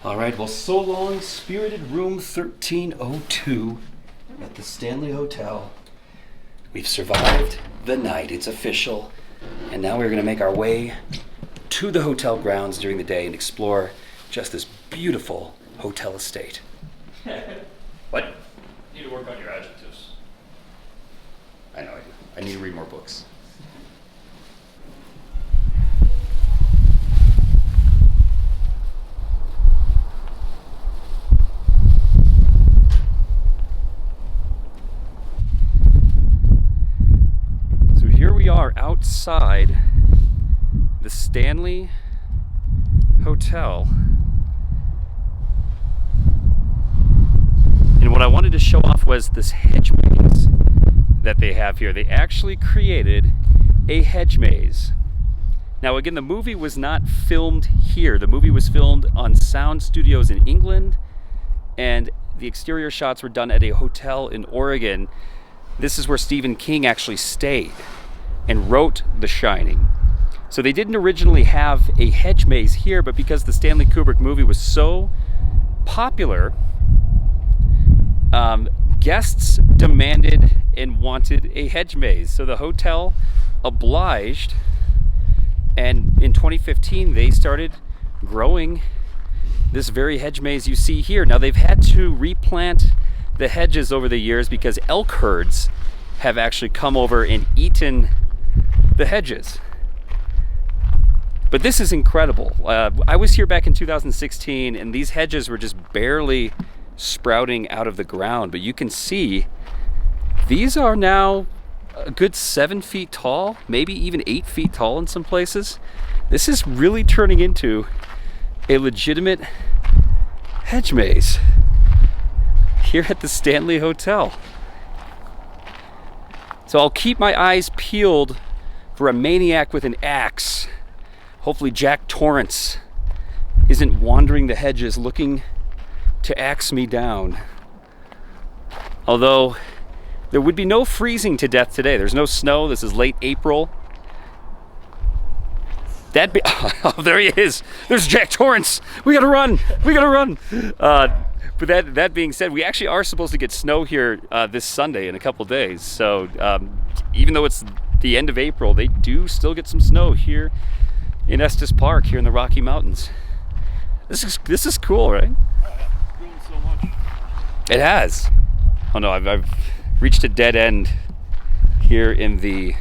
All right, well, so long, spirited room 1302 at the Stanley Hotel. We've survived the night, it's official, and now we're going to make our way to the hotel grounds during the day and explore just this beautiful hotel estate. What? You need to work on your adjectives. I know I do. I need to read more books. So here we are outside the Stanley Hotel. And what I wanted to show off was this hedge maze that they have here. They actually created a hedge maze. Now again, the movie was not filmed here. The movie was filmed on sound studios in England, and the exterior shots were done at a hotel in Oregon. This is where Stephen King actually stayed and wrote The Shining. So they didn't originally have a hedge maze here, but because the Stanley Kubrick movie was so popular, guests demanded and wanted a hedge maze. So the hotel obliged, and in 2015 they started growing this very hedge maze you see here. Now they've had to replant the hedges over the years because elk herds have actually come over and eaten the hedges. But this is incredible. I was here back in 2016 and these hedges were just barely sprouting out of the ground, but you can see these are now a good 7 feet tall, maybe even 8 feet tall in some places. This is really turning into a legitimate hedge maze here at the Stanley Hotel. So I'll keep my eyes peeled for a maniac with an axe. Hopefully Jack Torrance isn't wandering the hedges looking to axe me down. Although there would be no freezing to death today. There's no snow. This is late April. Oh, there he is. There's Jack Torrance. We gotta run. We gotta run. But that being said, we actually are supposed to get snow here this Sunday in a couple days. So even though it's the end of April, they do still get some snow here in Estes Park, here in the Rocky Mountains. This is cool, right? So much. It has. Oh no, I've reached a dead end here in the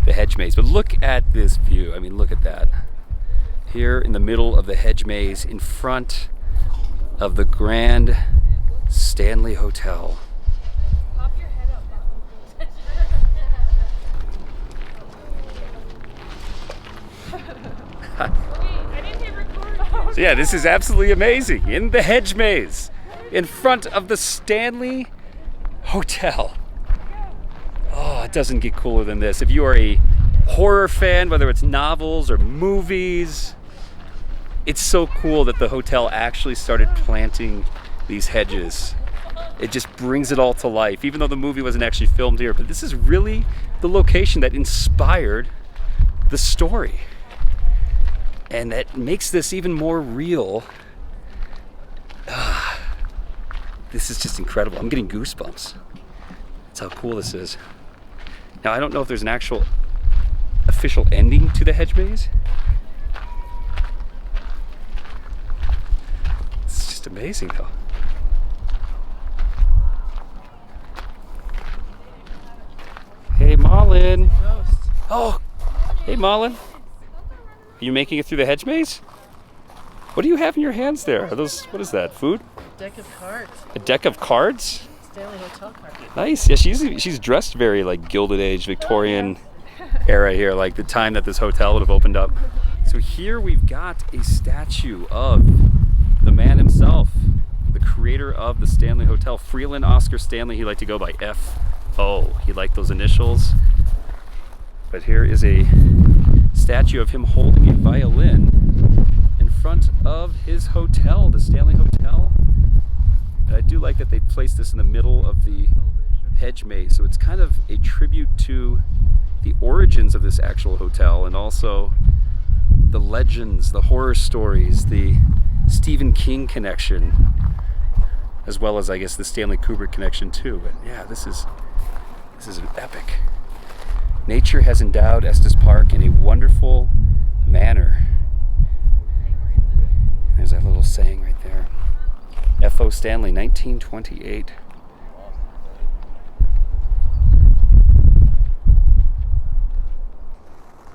hedge maze. But look at this view. I mean, look at that. Here in the middle of the hedge maze, in front of the Grand Stanley Hotel. Pop your head up. Wait, I didn't hit record. So yeah, this is absolutely amazing. In the hedge maze, in front of the Stanley Hotel. Oh, it doesn't get cooler than this. If you are a horror fan, whether it's novels or movies, it's so cool that the hotel actually started planting these hedges. It just brings it all to life, even though the movie wasn't actually filmed here. But this is really the location that inspired the story. And that makes this even more real. This is just incredible. I'm getting goosebumps. That's how cool this is. Now, I don't know if there's an actual official ending to the hedge maze. It's just amazing, though. Hey, Marlin. Oh, hey, Marlin. Are you making it through the hedge maze? What do you have in your hands there? Are those, what is that, food? Deck of cards. A deck of cards? Stanley Hotel cards. Nice. Yeah, she's dressed very like Gilded Age, Victorian era here, like the time that this hotel would have opened up. So here we've got a statue of the man himself, the creator of the Stanley Hotel, Freeland Oscar Stanley. He liked to go by F.O. He liked those initials. But here is a statue of him holding a violin in front of his hotel, the Stanley Hotel. And I do like that they placed this in the middle of the hedge maze, so it's kind of a tribute to the origins of this actual hotel and also the legends, the horror stories, the Stephen King connection, as well as I guess the Stanley Kubrick connection too. But yeah, this is an epic. Nature has endowed Estes Park in a wonderful manner. There's that little saying right there. F.O. Stanley, 1928.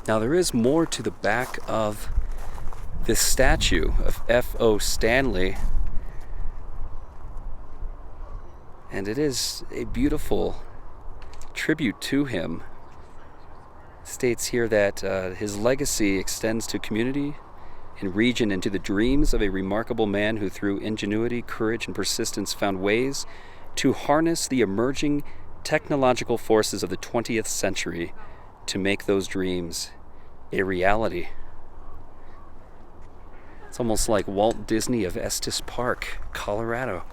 Now there is more to the back of this statue of F.O. Stanley, and it is a beautiful tribute to him. It states here that his legacy extends to community and region and to the dreams of a remarkable man who through ingenuity, courage, and persistence found ways to harness the emerging technological forces of the 20th century to make those dreams a reality. It's almost like Walt Disney of Estes Park, Colorado.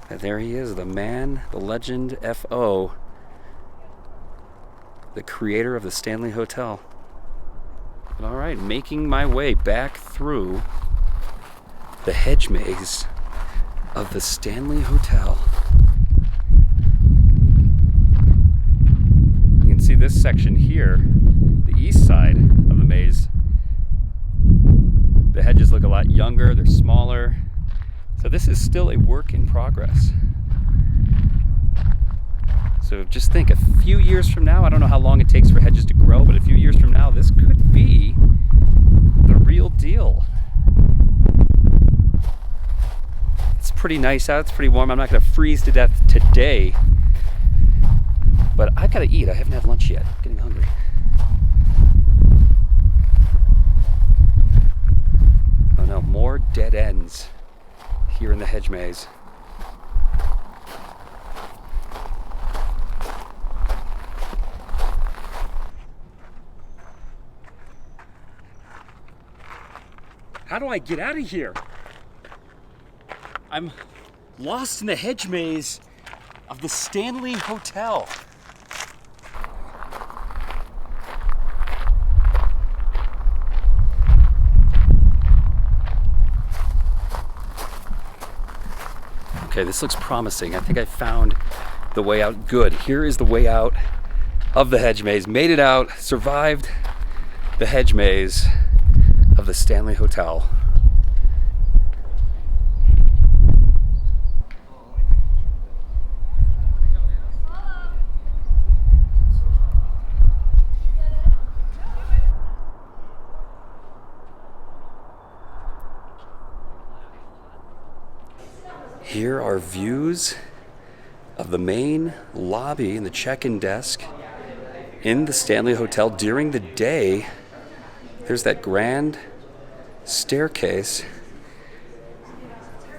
And there he is, the man, the legend, F.O., the creator of the Stanley Hotel. But all right, making my way back through the hedge maze of the Stanley Hotel. See this section here, the east side of the maze. The hedges look a lot younger, they're smaller. So this is still a work in progress. So just think, a few years from now, I don't know how long it takes for hedges to grow, but a few years from now, this could be the real deal. It's pretty nice out, it's pretty warm. I'm not gonna freeze to death today. But I've got to eat. I haven't had lunch yet. I'm getting hungry. Oh no, more dead ends here in the hedge maze. How do I get out of here? I'm lost in the hedge maze of the Stanley Hotel. Okay, this looks promising. I think I found the way out. Good. Here is the way out of the hedge maze. Made it out, survived the hedge maze of the Stanley Hotel. Here are views of the main lobby and the check-in desk in the Stanley Hotel during the day. There's that grand staircase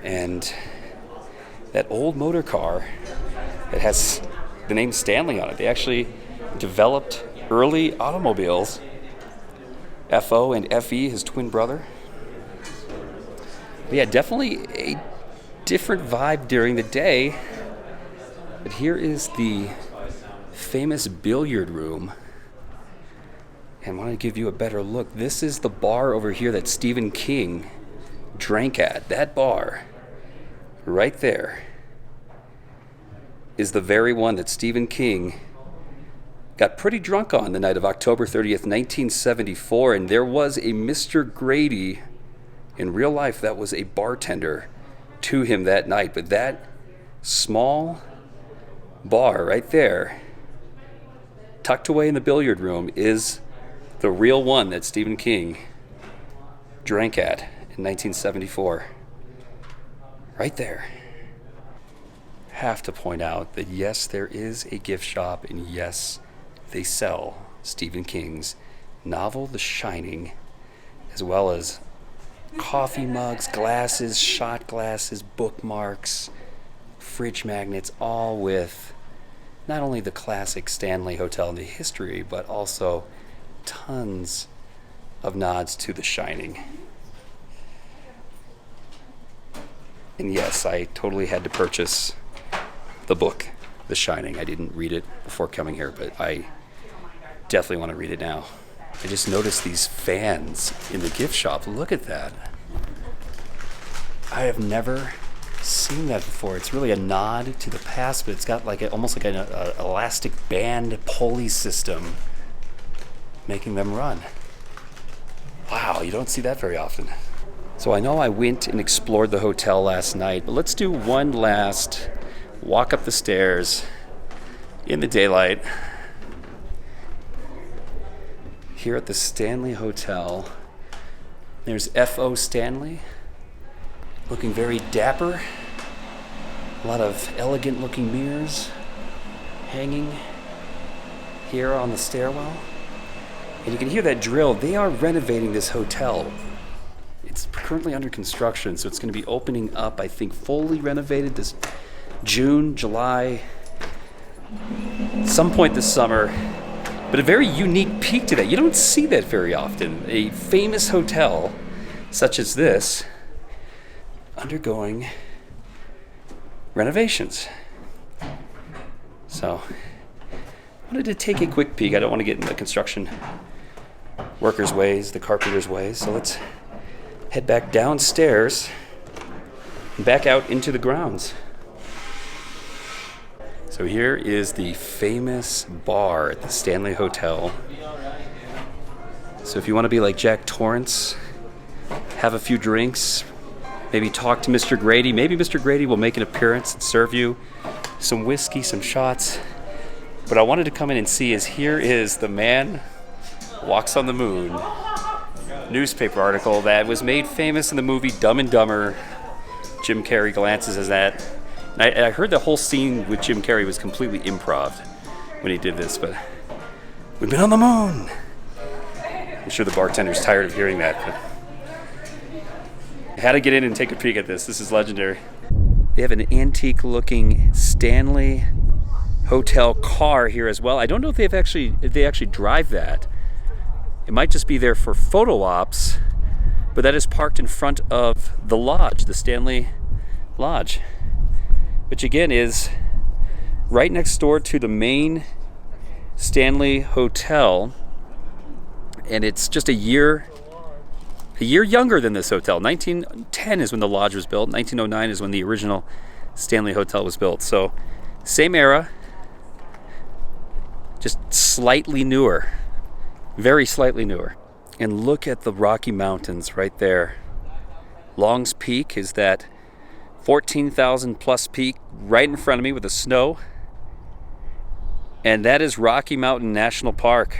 and that old motor car that has the name Stanley on it. They actually developed early automobiles. F.O. and F.E., his twin brother. But yeah, definitely a different vibe during the day. But here is the famous billiard room. And I want to give you a better look. This is the bar over here that Stephen King drank at. That bar, right there, is the very one that Stephen King got pretty drunk on the night of October 30th, 1974. And there was a Mr. Grady in real life that was a bartender to him that night. But that small bar right there, tucked away in the billiard room, is the real one that Stephen King drank at in 1974. Right there. Have to point out that yes, there is a gift shop, and yes, they sell Stephen King's novel The Shining, as well as coffee mugs, glasses, shot glasses, bookmarks, fridge magnets, all with not only the classic Stanley Hotel and the history, but also tons of nods to The Shining. And yes, I totally had to purchase the book, The Shining. I didn't read it before coming here, but I definitely want to read it now. I just noticed these fans in the gift shop. Look at that. I have never seen that before. It's really a nod to the past, but it's got like almost like an elastic band pulley system making them run. Wow, you don't see that very often. So I know I went and explored the hotel last night, but let's do one last walk up the stairs in the daylight here at the Stanley Hotel. There's F.O. Stanley, looking very dapper. A lot of elegant looking mirrors hanging here on the stairwell. And you can hear that drill. They are renovating this hotel. It's currently under construction, so it's going to be opening up, I think, fully renovated this June, July, some point this summer. But a very unique peak to that. You don't see that very often. A famous hotel such as this undergoing renovations. So I wanted to take a quick peek. I don't want to get in the construction workers' ways, the carpenters' ways. So let's head back downstairs and back out into the grounds. So here is the famous bar at the Stanley Hotel. So if you want to be like Jack Torrance, have a few drinks, maybe talk to Mr. Grady. Maybe Mr. Grady will make an appearance and serve you some whiskey, some shots. What I wanted to come in and see is here is the man walks on the moon newspaper article that was made famous in the movie Dumb and Dumber. Jim Carrey glances at that. And I heard the whole scene with Jim Carrey was completely improv when he did this, but we've been on the moon. I'm sure the bartender's tired of hearing that, but I had to get in and take a peek at this. This is legendary. They have an antique-looking Stanley Hotel car here as well. I don't know if they actually drive that. It might just be there for photo ops, but that is parked in front of the lodge, the Stanley Lodge, which again is right next door to the main Stanley Hotel, and it's just a year younger than this hotel. 1910 is when the lodge was built. 1909 is when the original Stanley Hotel was built. So same era, just slightly newer, very slightly newer. And look at the Rocky Mountains right there. Long's Peak is that 14,000 plus peak right in front of me with the snow. And that is Rocky Mountain National Park.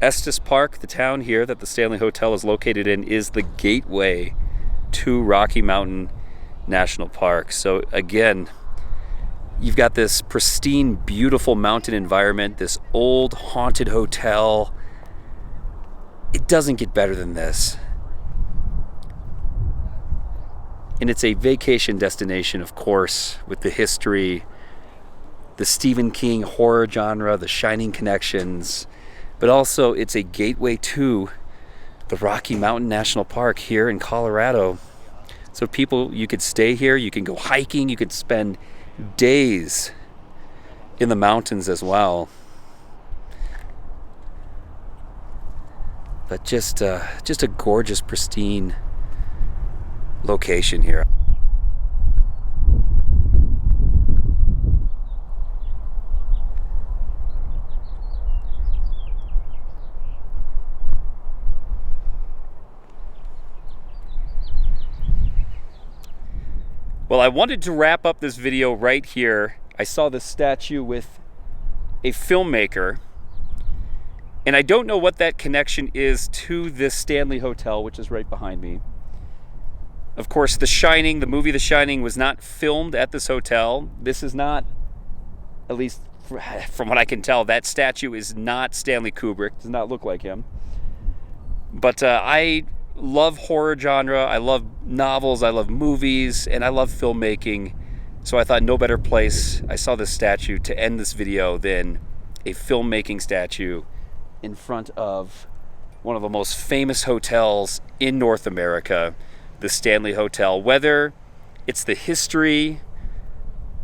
Estes Park, the town here that the Stanley Hotel is located in, is the gateway to Rocky Mountain National Park. So again, you've got this pristine, beautiful mountain environment, this old haunted hotel. It doesn't get better than this. And it's a vacation destination, of course, with the history, the Stephen King horror genre, the Shining connections, but also it's a gateway to the Rocky Mountain National Park here in Colorado. So people, you could stay here, you can go hiking, you could spend days in the mountains as well. But just a gorgeous, pristine location here. Well, I wanted to wrap up this video right here. I saw this statue with a filmmaker, and I don't know what that connection is to this Stanley Hotel, which is right behind me. Of course, The Shining, the movie The Shining, was not filmed at this hotel. This is not, at least from what I can tell, that statue is not Stanley Kubrick. Does not look like him. But I love horror genre, I love novels, I love movies, and I love filmmaking. So I thought no better place, I saw this statue to end this video than a filmmaking statue in front of one of the most famous hotels in North America, the Stanley Hotel. Whether it's the history,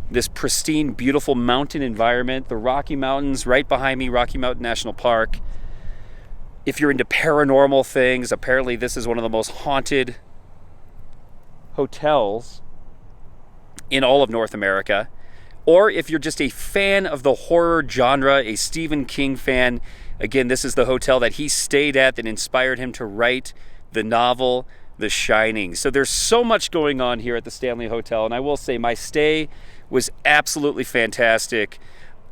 this pristine, beautiful mountain environment, the Rocky Mountains right behind me, Rocky Mountain National Park, If you're into paranormal things, apparently this is one of the most haunted hotels in all of North America. Or if you're just a fan of the horror genre, a Stephen King fan, again, this is the hotel that he stayed at that inspired him to write the novel The Shining. So there's so much going on here at the Stanley Hotel, and I will say my stay was absolutely fantastic.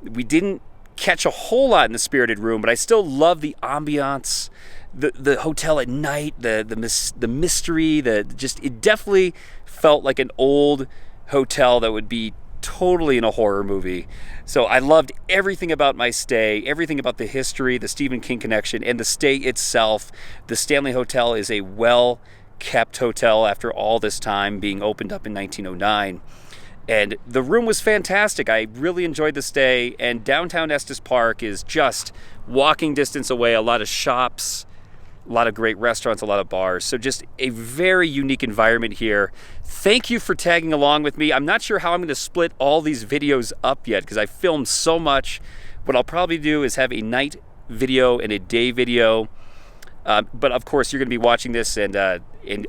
We didn't catch a whole lot in the Spirited Room, but I still love the ambiance, the hotel at night, the mystery, it definitely felt like an old hotel that would be totally in a horror movie. So I loved everything about my stay, everything about the history, the Stephen King connection, and the stay itself. The Stanley Hotel is a well-kept hotel after all this time, being opened up in 1909. And the room was fantastic. I really enjoyed the stay. And downtown Estes Park is just walking distance away. A lot of shops, a lot of great restaurants, a lot of bars. So just a very unique environment here. Thank you for tagging along with me. I'm not sure how I'm going to split all these videos up yet because I filmed so much. What I'll probably do is have a night video and a day video. But of course, you're going to be watching this and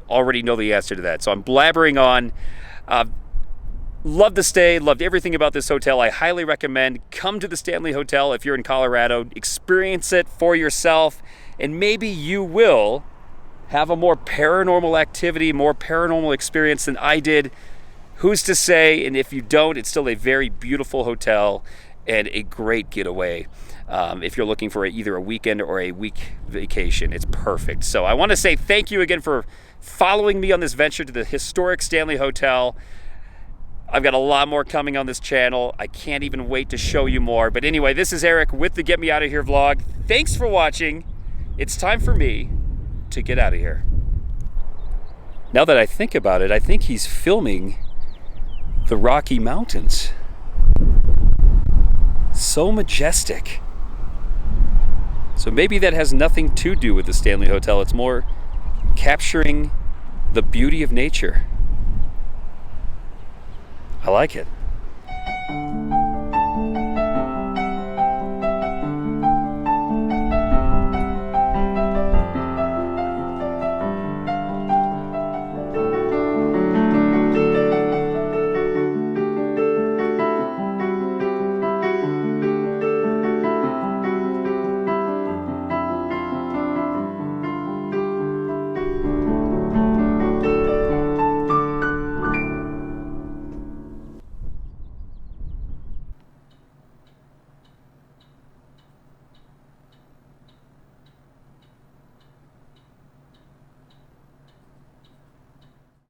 already know the answer to that. So I'm blabbering on. Loved the stay, loved everything about this hotel. I highly recommend come to the Stanley Hotel if you're in Colorado. Experience it for yourself, and maybe you will have a more paranormal activity, more paranormal experience than I did. Who's to say? And if you don't, it's still a very beautiful hotel and a great getaway. If you're looking for either a weekend or a week vacation, it's perfect. So I want to say thank you again for following me on this venture to the historic Stanley Hotel. I've got a lot more coming on this channel. I can't even wait to show you more. But anyway, this is Eric with the Get Me Out of Here vlog. Thanks for watching. It's time for me to get out of here. Now that I think about it, I think he's filming the Rocky Mountains. So majestic. So maybe that has nothing to do with the Stanley Hotel. It's more capturing the beauty of nature. I like it.